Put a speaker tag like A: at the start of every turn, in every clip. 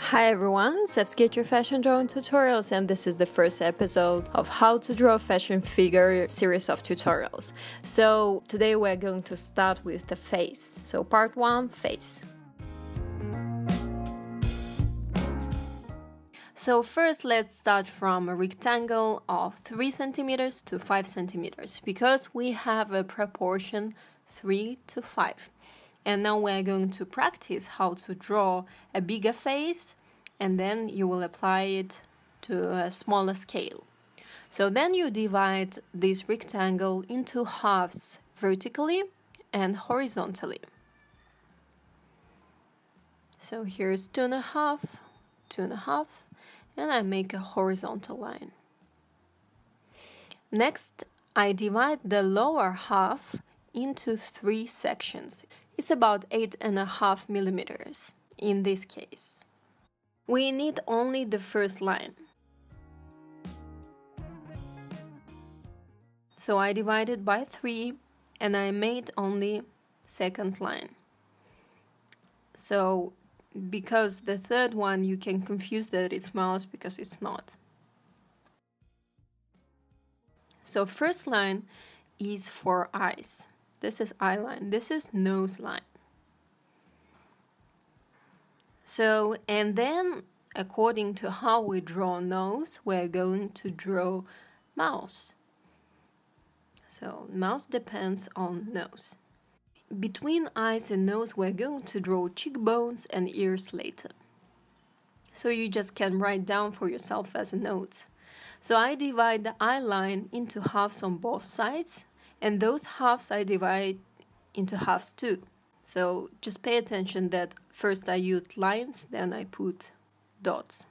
A: Hi everyone, it's FSketcher fashion drawing tutorials, and this is the first episode of how to draw a fashion figure series of tutorials. So today we're going to start with the face. So part 1, face. So first let's start from a rectangle of 3 centimeters to 5 centimeters because we have a proportion 3 to 5. And now we're going to practice how to draw a bigger face, and then you will apply it to a smaller scale. So then you divide this rectangle into halves vertically and horizontally. So here's 2.5, 2.5, and I make a horizontal line. Next, I divide the lower half into 3 sections. It's about 8.5 millimeters in this case. We need only the first line. So I divided by 3 and I made only second line. So because the third one you can confuse that it's mouse because it's not. So first line is for eyes. This is eye line. This is nose line. So, and then according to how we draw nose, we're going to draw mouth. So mouth depends on nose. Between eyes and nose, we're going to draw cheekbones and ears later. So you just can write down for yourself as a note. So I divide the eye line into halves on both sides, and those halves I divide into halves too. So just pay attention that first I used lines, then I put dots.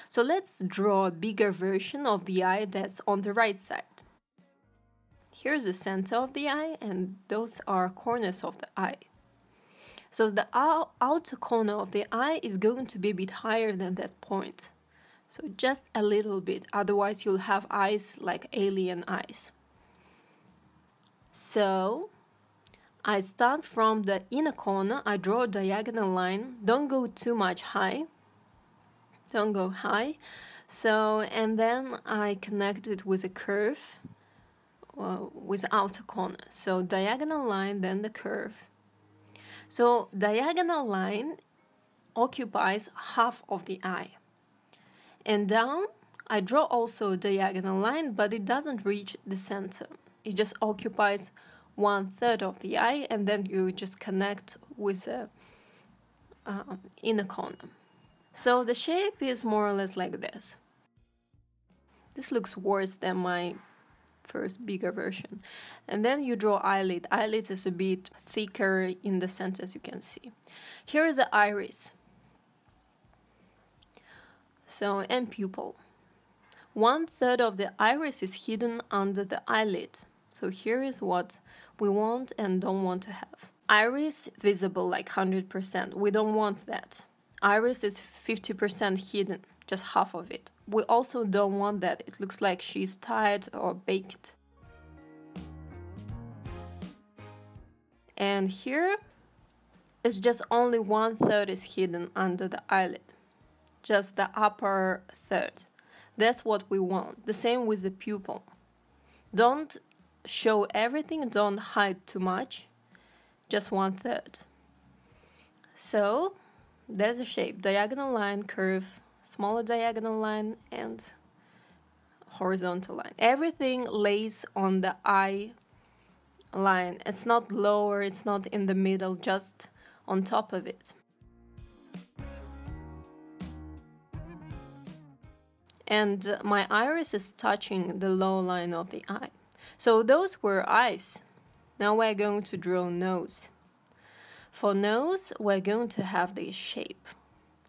A: So let's draw a bigger version of the eye that's on the right side. Here's the center of the eye, and those are corners of the eye. So the outer corner of the eye is going to be a bit higher than that point. So just a little bit, otherwise you'll have eyes like alien eyes. So I start from the inner corner, I draw a diagonal line, don't go too much high, don't go high. So, and then I connect it with a curve with the outer corner. So diagonal line, then the curve. So diagonal line occupies half of the eye. And down, I draw also a diagonal line, but it doesn't reach the center. It just occupies 1/3 of the eye, and then you just connect with the inner corner. So the shape is more or less like this. This looks worse than my first bigger version. And then you draw eyelid. Eyelid is a bit thicker in the center, as you can see. Here is the iris. So, and pupil. 1/3 of the iris is hidden under the eyelid. So here is what we want and don't want to have. Iris visible like 100%. We don't want that. Iris is 50% hidden, just half of it. We also don't want that. It looks like she's tied or baked. And here it's just only 1/3 is hidden under the eyelid. Just the upper third. That's what we want. The same with the pupil. Don't show everything, don't hide too much, just 1/3. So there's a shape, diagonal line, curve, smaller diagonal line, and horizontal line. Everything lays on the eye line. It's not lower, it's not in the middle, just on top of it. And my iris is touching the low line of the eye. So those were eyes. Now we're going to draw nose. For nose, we're going to have this shape.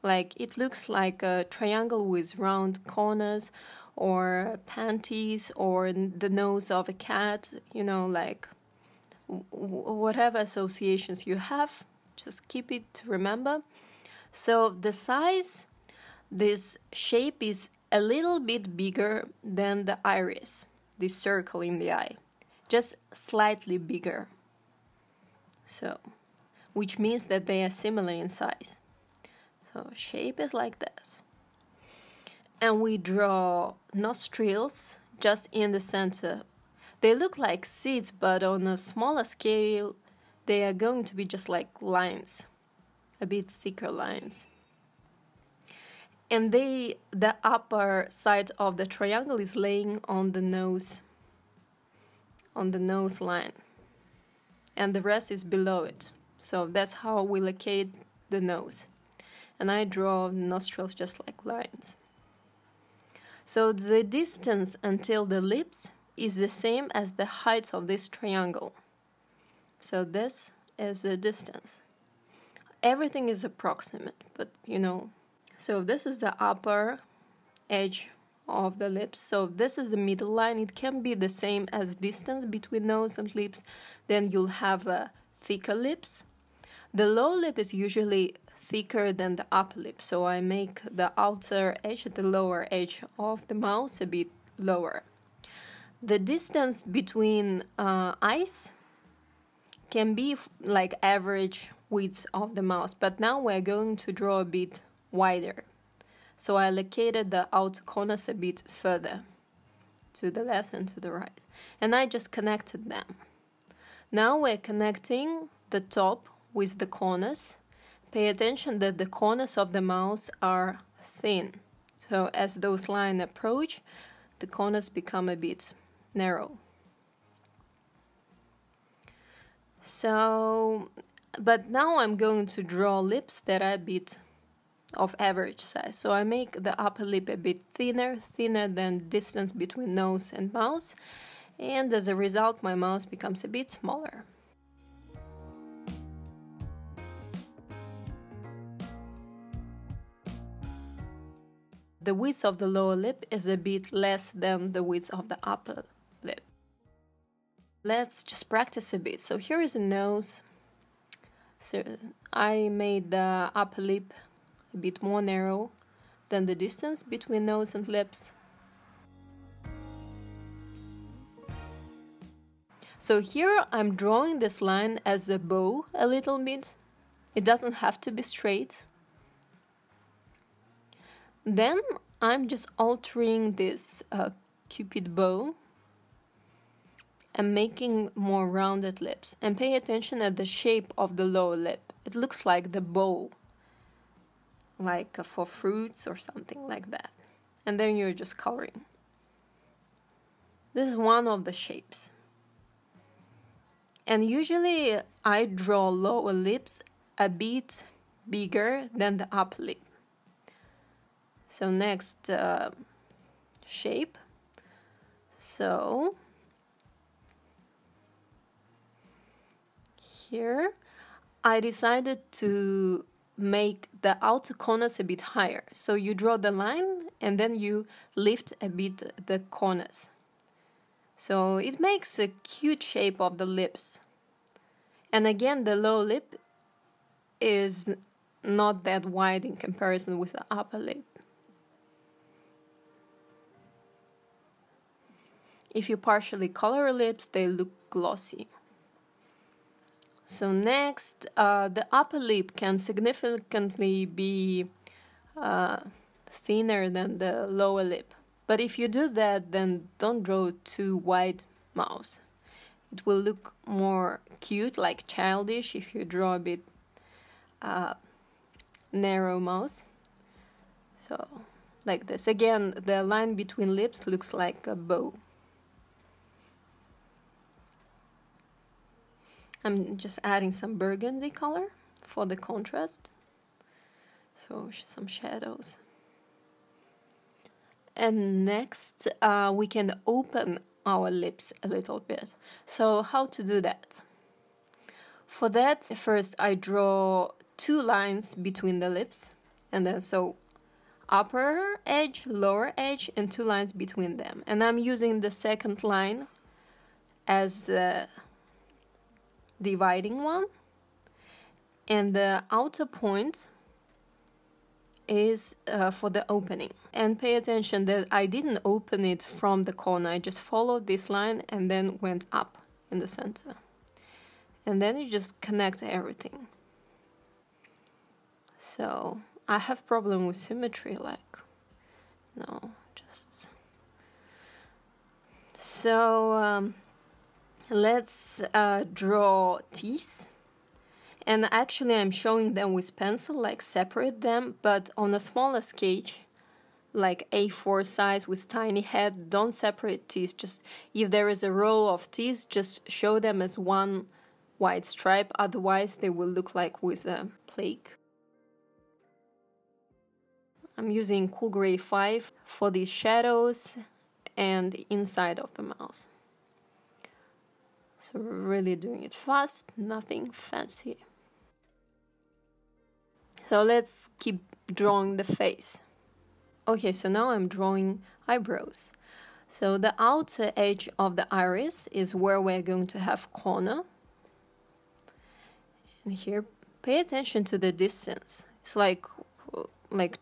A: Like it looks like a triangle with round corners, or panties, or the nose of a cat, you know, like whatever associations you have, just keep it to remember. So the size, this shape is a little bit bigger than the iris, this circle in the eye, just slightly bigger. So which means that they are similar in size. So shape is like this. And we draw nostrils just in the center. They look like seeds, but on a smaller scale, they are going to be just like lines, a bit thicker lines. And the upper side of the triangle is laying on the nose line. And the rest is below it. So that's how we locate the nose. And I draw nostrils just like lines. So the distance until the lips is the same as the height of this triangle. So this is the distance. Everything is approximate, but you know. So this is the upper edge of the lips. So this is the middle line. It can be the same as distance between nose and lips. Then you'll have thicker lips. The lower lip is usually thicker than the upper lip, so I make the outer edge, the lower edge of the mouth a bit lower. The distance between eyes can be like average width of the mouth, but now we're going to draw a bit wider. So I located the outer corners a bit further to the left and to the right, and I just connected them. Now we're connecting the top with the corners. Pay attention that the corners of the mouth are thin. So as those lines approach, the corners become a bit narrow. So, but now I'm going to draw lips that are a bit of average size. So I make the upper lip a bit thinner than distance between nose and mouth. And as a result, my mouth becomes a bit smaller. The width of the lower lip is a bit less than the width of the upper lip. Let's just practice a bit. So here is a nose. So I made the upper lip a bit more narrow than the distance between nose and lips. So here I'm drawing this line as a bow a little bit. It doesn't have to be straight. Then I'm just altering this cupid bow and making more rounded lips. And pay attention at the shape of the lower lip. It looks like the bow, like for fruits or something like that. And then you're just coloring. This is one of the shapes. And usually I draw lower lips a bit bigger than the upper lip. So next shape. So here I decided to make the outer corners a bit higher. So you draw the line and then you lift a bit the corners. So it makes a cute shape of the lips. And again, the lower lip is not that wide in comparison with the upper lip. If you partially color lips, they look glossy. So next, the upper lip can significantly be thinner than the lower lip. But if you do that, then don't draw too wide mouth. It will look more cute, like childish, if you draw a bit narrow mouth. So, like this. Again, the line between lips looks like a bow. I'm just adding some burgundy color for the contrast. So, some shadows. And next, we can open our lips a little bit. So how to do that? For that, first I draw 2 lines between the lips, and then so upper edge, lower edge, and 2 lines between them. And I'm using the second line as the dividing one, and the outer point is for the opening. And pay attention that I didn't open it from the corner. I just followed this line and then went up in the center. And then you just connect everything. So I have problem with symmetry, like, no, just... So let's draw teeth. And actually I'm showing them with pencil, like separate them, but on a smaller sketch, like A4 size with tiny head, don't separate teeth. Just if there is a row of teeth, just show them as one white stripe, otherwise they will look like with a plague. I'm using Cool Gray 5 for these shadows and the inside of the mouth. So really doing it fast, nothing fancy. So let's keep drawing the face. Okay, so now I'm drawing eyebrows. So the outer edge of the iris is where we're going to have corner. And here, pay attention to the distance. It's like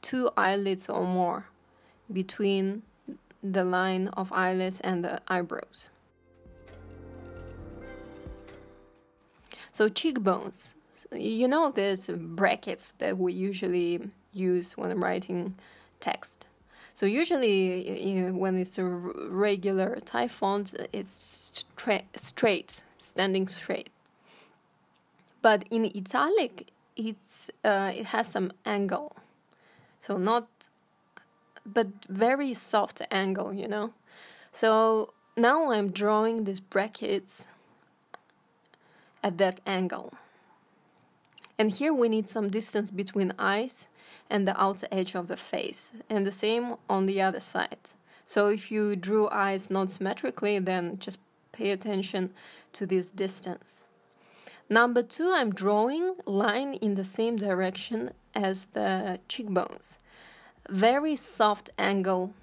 A: 2 eyelids or more between the line of eyelids and the eyebrows. So cheekbones. You know there's brackets that we usually use when writing text. So usually when it's a regular type font, it's straight, standing straight. But in italic, it has some angle. So not, but very soft angle, you know. So now I'm drawing these brackets at that angle. And here we need some distance between eyes and the outer edge of the face, and the same on the other side. So if you drew eyes not symmetrically, then just pay attention to this distance. Number 2, I'm drawing line in the same direction as the cheekbones. Very soft angle.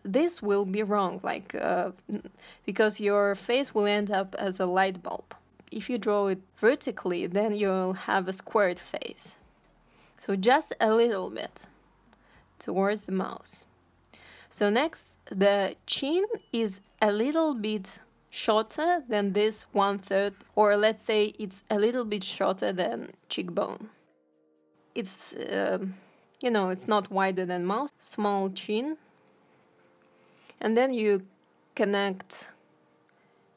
A: This will be wrong, because your face will end up as a light bulb. If you draw it vertically, then you'll have a squared face. So just a little bit towards the mouth. So next, the chin is a little bit shorter than this 1/3, or let's say it's a little bit shorter than cheekbone. It's, it's not wider than mouth, small chin. And then you connect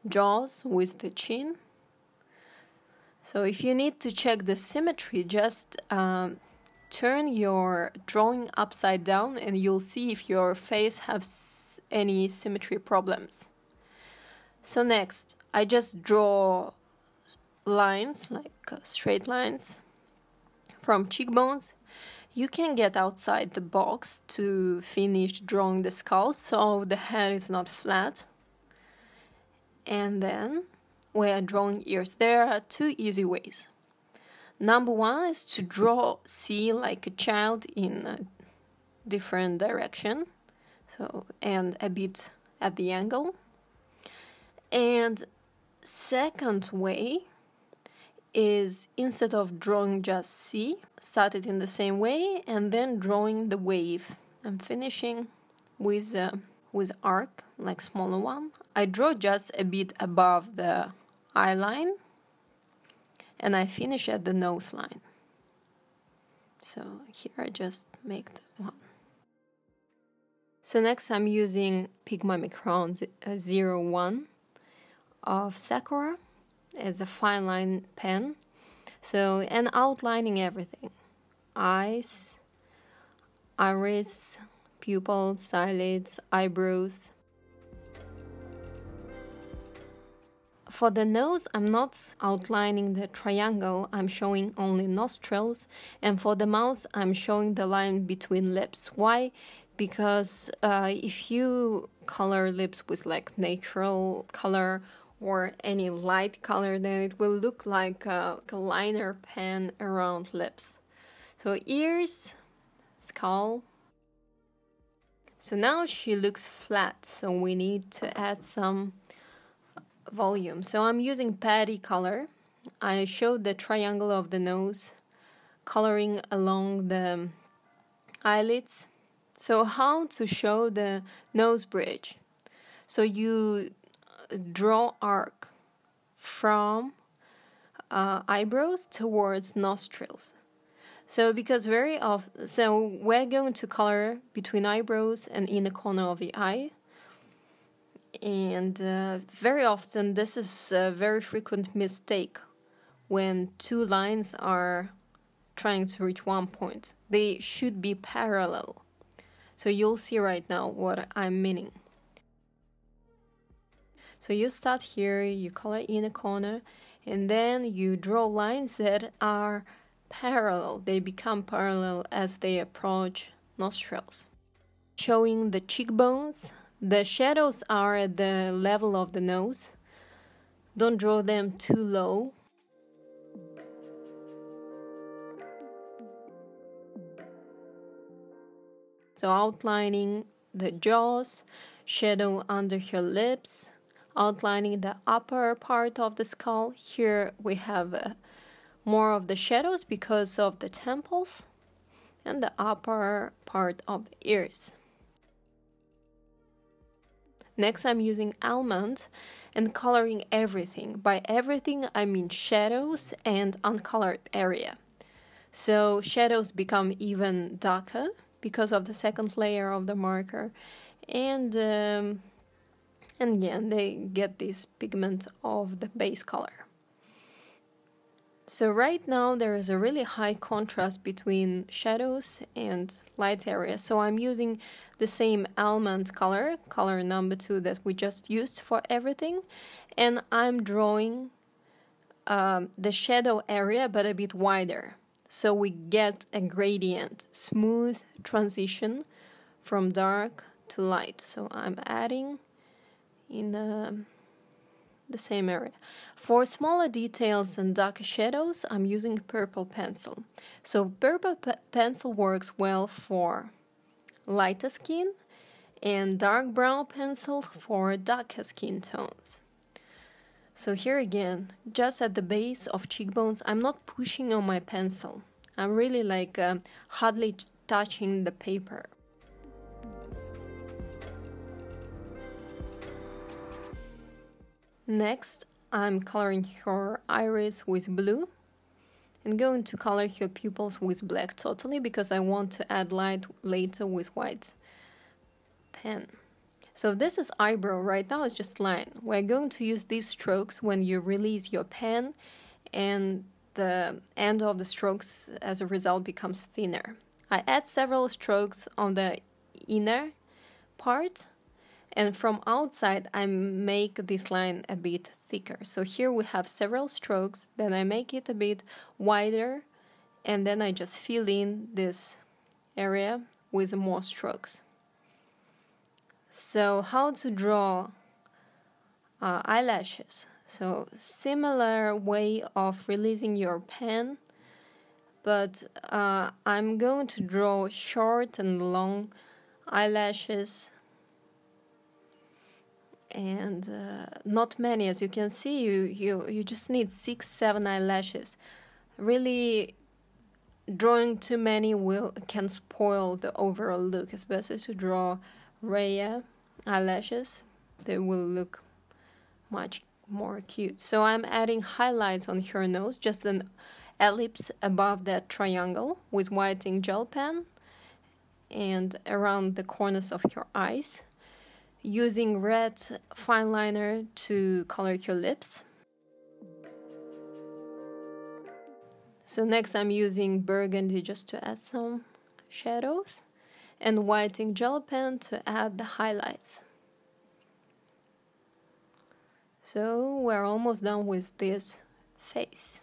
A: jaws with the chin. So if you need to check the symmetry, just turn your drawing upside down and you'll see if your face has any symmetry problems. So next, I just draw lines, like straight lines from cheekbones. You can get outside the box to finish drawing the skull so the head is not flat. And then we are drawing ears. There are 2 easy ways. Number 1 is to draw C like a child in a different direction, and a bit at the angle. And second way is, instead of drawing just C, start it in the same way and then drawing the wave. I'm finishing with arc, like smaller one. I draw just a bit above the eye line and I finish at the nose line. So here I just make the one. So next I'm using Pigment Micron 01 of Sakura as a fine line pen. So, and outlining everything. Eyes, iris, pupils, eyelids, eyebrows. For the nose, I'm not outlining the triangle, I'm showing only nostrils. And for the mouth, I'm showing the line between lips. Why? Because if you color lips with like natural color or any light color, then it will look like a liner pen around lips. So ears, skull. So now she looks flat, so we need to add some volume. So I'm using Paddy color. I showed the triangle of the nose, coloring along the eyelids. So how to show the nose bridge? So you draw arc from eyebrows towards nostrils. So because we're going to color between eyebrows and in the corner of the eye. And very often this is a very frequent mistake when two lines are trying to reach one point. They should be parallel. So you'll see right now what I'm meaning. So you start here, you color in a corner, and then you draw lines that are parallel. They become parallel as they approach nostrils. Showing the cheekbones. The shadows are at the level of the nose. Don't draw them too low. So outlining the jaws, shadow under her lips, outlining the upper part of the skull. Here we have more of the shadows because of the temples and the upper part of the ears. Next, I'm using almond and coloring everything. By everything, I mean shadows and uncolored area. So shadows become even darker because of the second layer of the marker, and yeah, they get this pigment of the base color. So right now there is a really high contrast between shadows and light areas. So I'm using the same almond color number 2 that we just used for everything, and I'm drawing the shadow area but a bit wider. So we get a gradient, smooth transition from dark to light. So I'm adding in the same area. For smaller details and darker shadows, I'm using purple pencil. So purple pencil works well for lighter skin, and dark brown pencil for darker skin tones. So here again, just at the base of cheekbones, I'm not pushing on my pencil. I'm really hardly touching the paper. Next, I'm coloring her iris with blue and going to color her pupils with black totally because I want to add light later with white pen. So this is eyebrow. Right now it's just line. We're going to use these strokes when you release your pen, and the end of the strokes as a result becomes thinner. I add several strokes on the inner part, and from outside I make this line a bit thicker. So here we have several strokes, then I make it a bit wider, and then I just fill in this area with more strokes. So how to draw eyelashes? So similar way of releasing your pen, but I'm going to draw short and long eyelashes, and not many. As you can see, you just need 6-7 eyelashes. Really, drawing too many can spoil the overall look. It's better to draw rare eyelashes. They will look much more cute. So I'm adding highlights on her nose, just an ellipse above that triangle with white ink gel pen, and around the corners of her eyes, using red fine liner to color your lips. So next I'm using burgundy just to add some shadows, and white ink gel pen to add the highlights. So we're almost done with this face.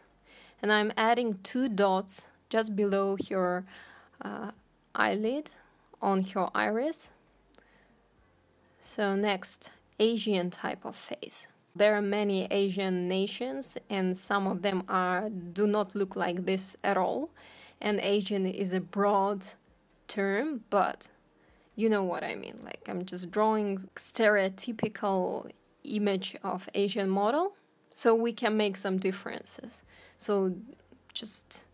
A: And I'm adding 2 dots just below your eyelid on your iris. So next, Asian type of face. There are many Asian nations, and some of them do not look like this at all. And Asian is a broad term, but you know what I mean. Like, I'm just drawing stereotypical image of Asian model, so we can make some differences. So just,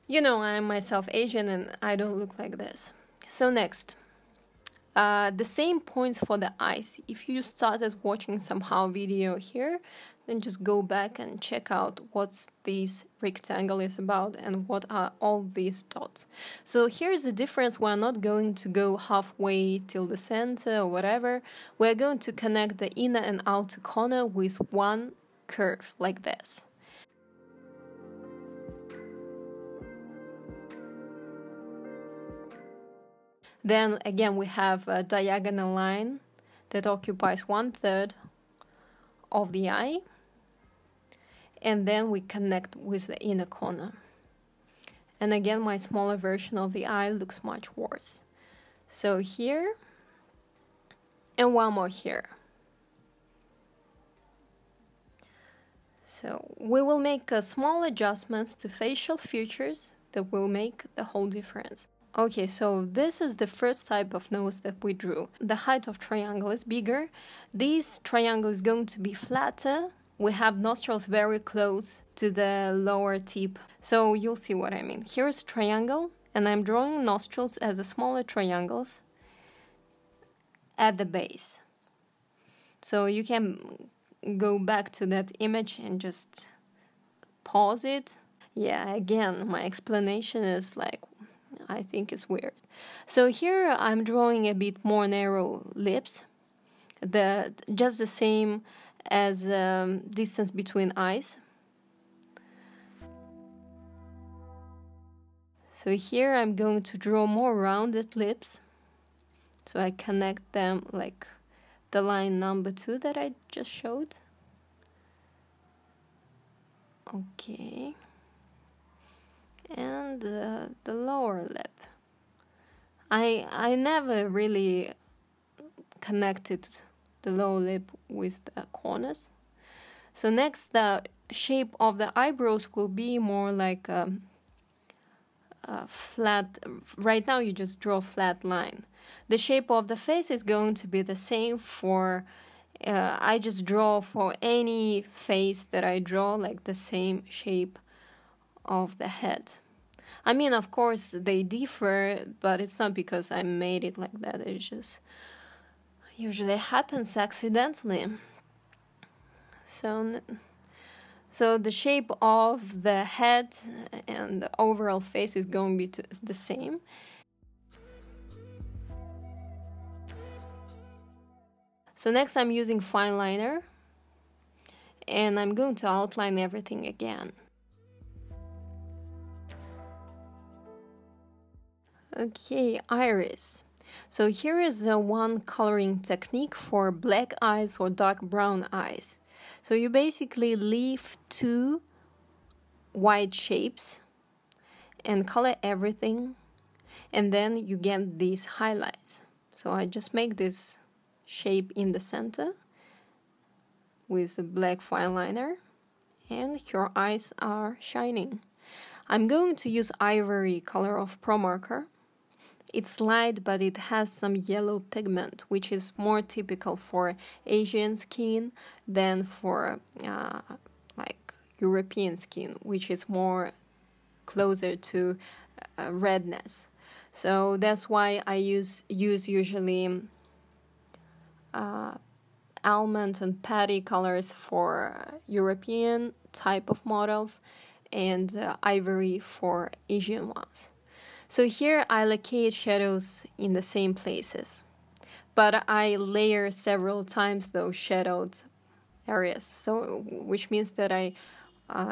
A: I'm myself Asian and I don't look like this. So next, The same points for the eyes. If you started watching somehow video here, then just go back and check out what this rectangle is about and what are all these dots. So here's the difference. We're not going to go halfway till the center or whatever. We're going to connect the inner and outer corner with one curve like this. Then again we have a diagonal line that occupies 1/3 of the eye. And then we connect with the inner corner. And again, my smaller version of the eye looks much worse. So here, and one more here. So we will make small adjustments to facial features that will make the whole difference. Okay, so this is the first type of nose that we drew. The height of triangle is bigger. This triangle is going to be flatter. We have nostrils very close to the lower tip, so you'll see what I mean. Here's triangle, and I'm drawing nostrils as the smaller triangles at the base. So you can go back to that image and just pause it. Yeah, again, my explanation is like, I think it's weird. So here I'm drawing a bit more narrow lips, just the same as distance between eyes. So here I'm going to draw more rounded lips, so I connect them like the line number 2 that I just showed. Okay, and the lower lip. I never really connected the lower lip with the corners. So next, the shape of the eyebrows will be more like a flat. Right now you just draw a flat line. The shape of the face is going to be the same for I just draw for any face that I draw like the same shape of the head. I mean, of course they differ, but it's not because I made it like that. It's just usually happens accidentally. So the shape of the head and the overall face is going to be the same. So next I'm using fine liner, and I'm going to outline everything again. Okay, iris. So here is the one coloring technique for black eyes or dark brown eyes. So you basically leave 2 white shapes and color everything, and then you get these highlights. So I just make this shape in the center with the black fine liner, and your eyes are shining. I'm going to use ivory color of Pro Marker. It's light, but it has some yellow pigment, which is more typical for Asian skin than for like European skin, which is more closer to redness. So that's why I use usually almond and patty colors for European type of models, and ivory for Asian ones. So here I locate shadows in the same places, but I layer several times those shadowed areas, so which means that I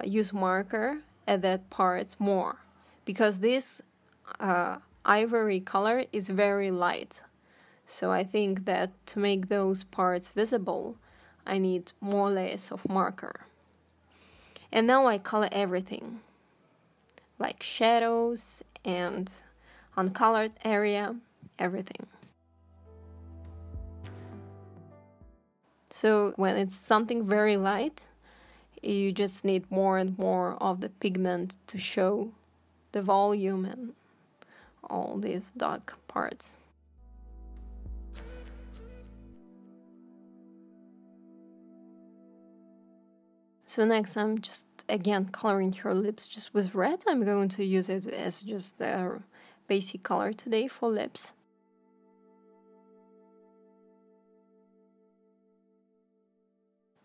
A: use marker at that parts more, because this ivory color is very light. So I think that to make those parts visible, I need more layers of marker. And now I color everything, like shadows and uncolored area, everything. So when it's something very light, you just need more and more of the pigment to show the volume and all these dark parts. So next I'm just again coloring her lips just with red. I'm going to use it as just the basic color today for lips.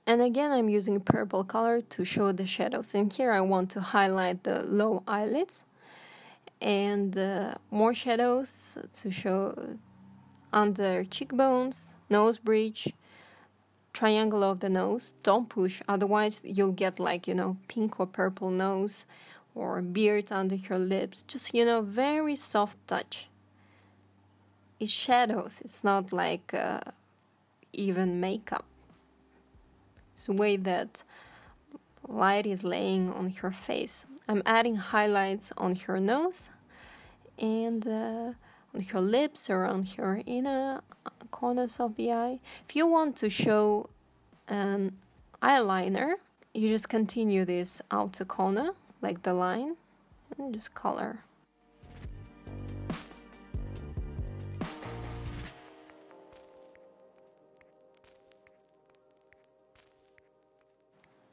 A: And again, I'm using purple color to show the shadows. And here I want to highlight the low eyelids and more shadows to show under cheekbones, nose bridge, triangle of the nose. Don't push, otherwise you'll get like, pink or purple nose or beard under your lips. Just, very soft touch. It's shadows, it's not like even makeup. It's the way that light is laying on your face. I'm adding highlights on your nose and on your lips, around your inner corners of the eye. If you want to show an eyeliner, you just continue this outer corner, like the line, and just color.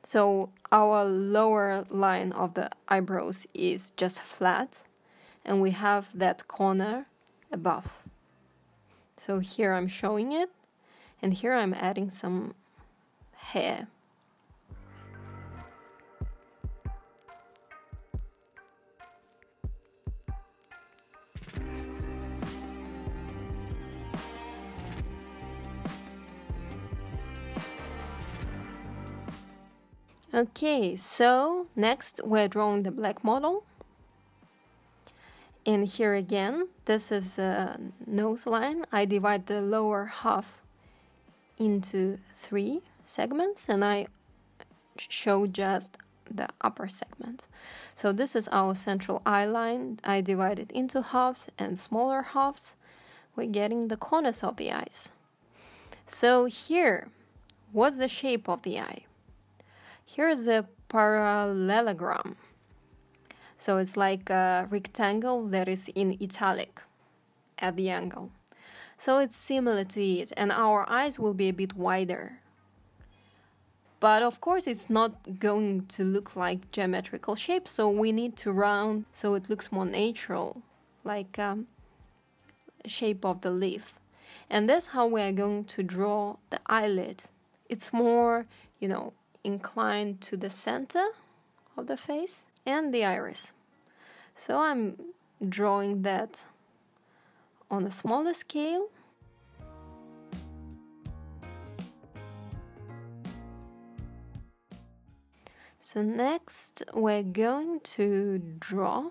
A: So our lower line of the eyebrows is just flat, and we have that corner above. So here I'm showing it, and here I'm adding some hair. Okay, so next we're drawing the black model. And here again, this is a nose line. I divide the lower half into 3 segments, and I show just the upper segment. So this is our central eye line. I divide it into halves and smaller halves. We're getting the corners of the eyes. So here, what's the shape of the eye? Here's a parallelogram. So it's like a rectangle that is in italic at the angle. So it's similar to it, and our eyes will be a bit wider. But of course it's not going to look like geometrical shape, so we need to round so it looks more natural, like shape of the leaf. And that's how we're going to draw the eyelid. It's more, inclined to the center of the face, and the iris. So I'm drawing that on a smaller scale. So next we're going to draw.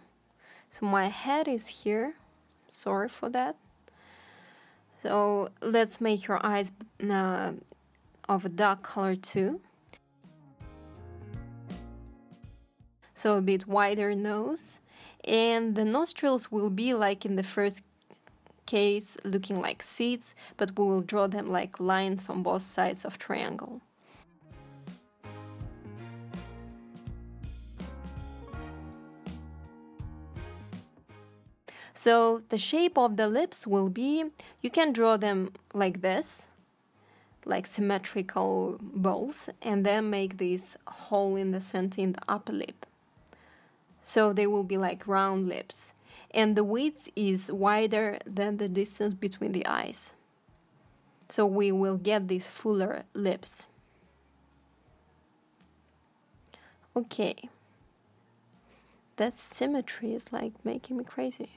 A: So my head is here. Sorry for that. So let's make your eyes of a dark color too. So a bit wider nose, and the nostrils will be like in the first case looking like seeds, but we will draw them like lines on both sides of triangle. So the shape of the lips will be, you can draw them like this, like symmetrical balls, and then make this hole in the center in the upper lip. So they will be like round lips. And the width is wider than the distance between the eyes. So we will get these fuller lips. Okay. That symmetry is like making me crazy.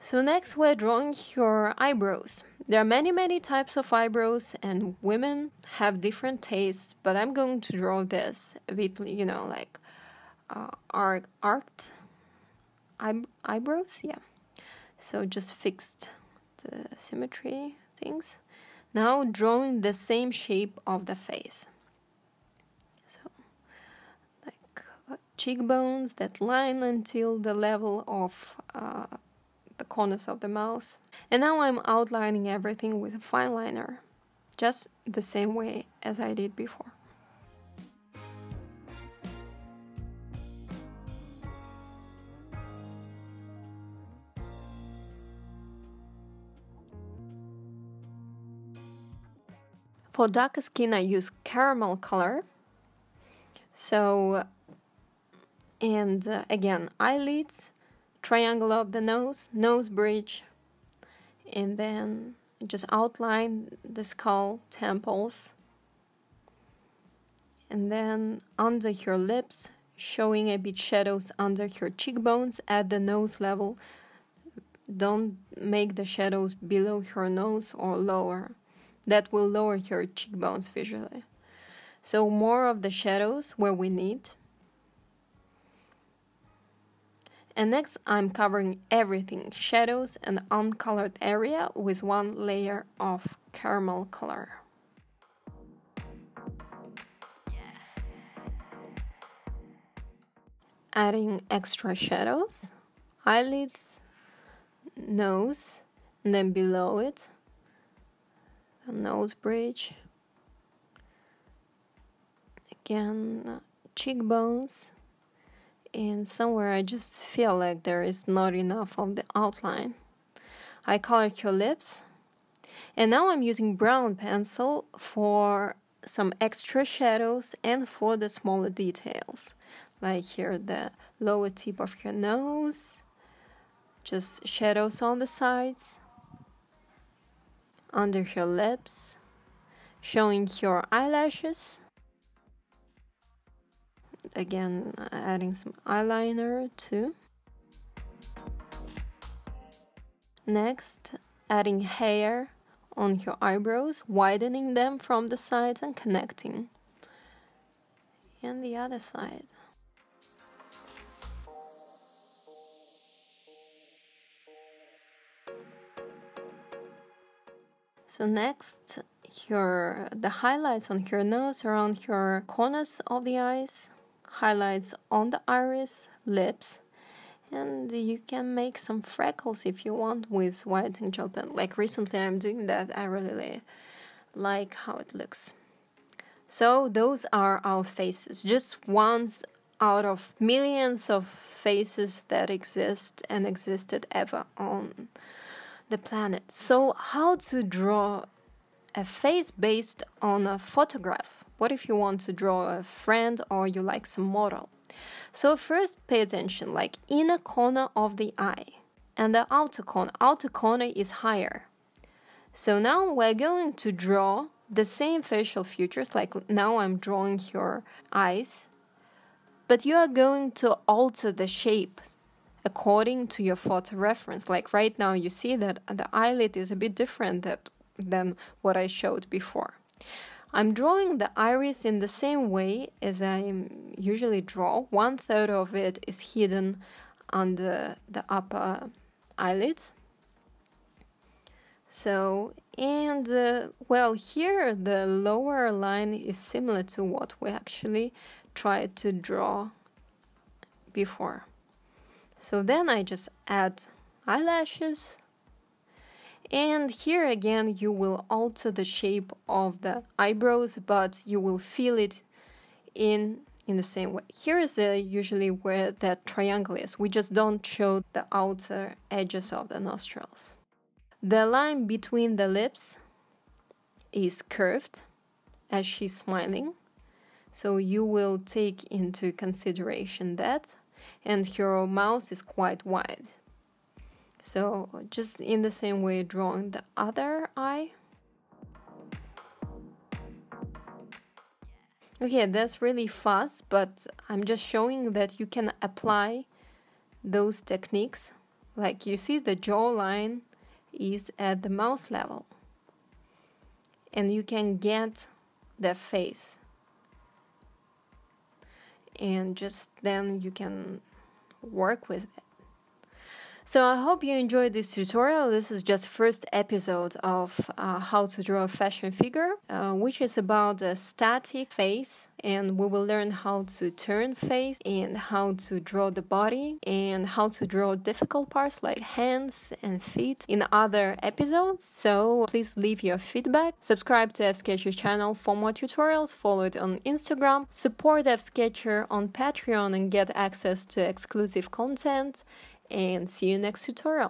A: So next we're drawing your eyebrows. There are many types of eyebrows, and women have different tastes, but I'm going to draw this a bit, like arced eyebrows, yeah. So just fixed the symmetry things. Now drawing the same shape of the face. So like cheekbones that line until the level of the corners of the mouth. And now I'm outlining everything with a fine liner, just the same way as I did before. For darker skin, I use caramel color. So, and again, eyelids, triangle of the nose, nose bridge, and then just outline the skull, temples, and then under your lips, showing a bit shadows under your cheekbones at the nose level. Don't make the shadows below your nose or lower. That will lower your cheekbones visually. So more of the shadows where we need. And next I'm covering everything, shadows and uncolored area, with one layer of caramel color. Adding extra shadows, eyelids, nose, and then below it, the nose bridge. Again, cheekbones. And somewhere I just feel like there is not enough of the outline. I colored your lips. And now I'm using brown pencil for some extra shadows and for the smaller details. Like here, the lower tip of your nose. Just shadows on the sides. Under your lips. Showing your eyelashes. Again, adding some eyeliner too. Next, adding hair on your eyebrows, widening them from the sides and connecting. And the other side. So next, the highlights on your nose, around your corners of the eyes. Highlights on the iris, lips, and you can make some freckles if you want with whitening gel pen. Like recently I'm doing that. I really like how it looks. So those are our faces, just ones out of millions of faces that exist and existed ever on the planet. So how to draw a face based on a photograph? What if you want to draw a friend or you like some model? So first pay attention, like inner corner of the eye and the outer corner. Outer corner is higher. So now we're going to draw the same facial features, like now I'm drawing your eyes, but you are going to alter the shape according to your photo reference. Like right now you see that the eyelid is a bit different than what I showed before. I'm drawing the iris in the same way as I usually draw. 1/3 of it is hidden under the upper eyelid. So, and well, here the lower line is similar to what we actually tried to draw before. So then I just add eyelashes. And here again you will alter the shape of the eyebrows, but you will feel it in the same way. Here is usually where that triangle is. We just don't show the outer edges of the nostrils. The line between the lips is curved as she's smiling. So you will take into consideration that. And your mouth is quite wide. So just in the same way drawing the other eye. Okay, that's really fast, but I'm just showing that you can apply those techniques. Like you see the jawline is at the mouth level. And you can get the face. And just then you can work with it. So I hope you enjoyed this tutorial. This is just first episode of how to draw a fashion figure, which is about a static face, and we will learn how to turn face and how to draw the body and how to draw difficult parts like hands and feet in other episodes. So please leave your feedback. Subscribe to FSketcher channel for more tutorials. Follow it on Instagram. Support FSketcher on Patreon and get access to exclusive content. And see you next tutorial.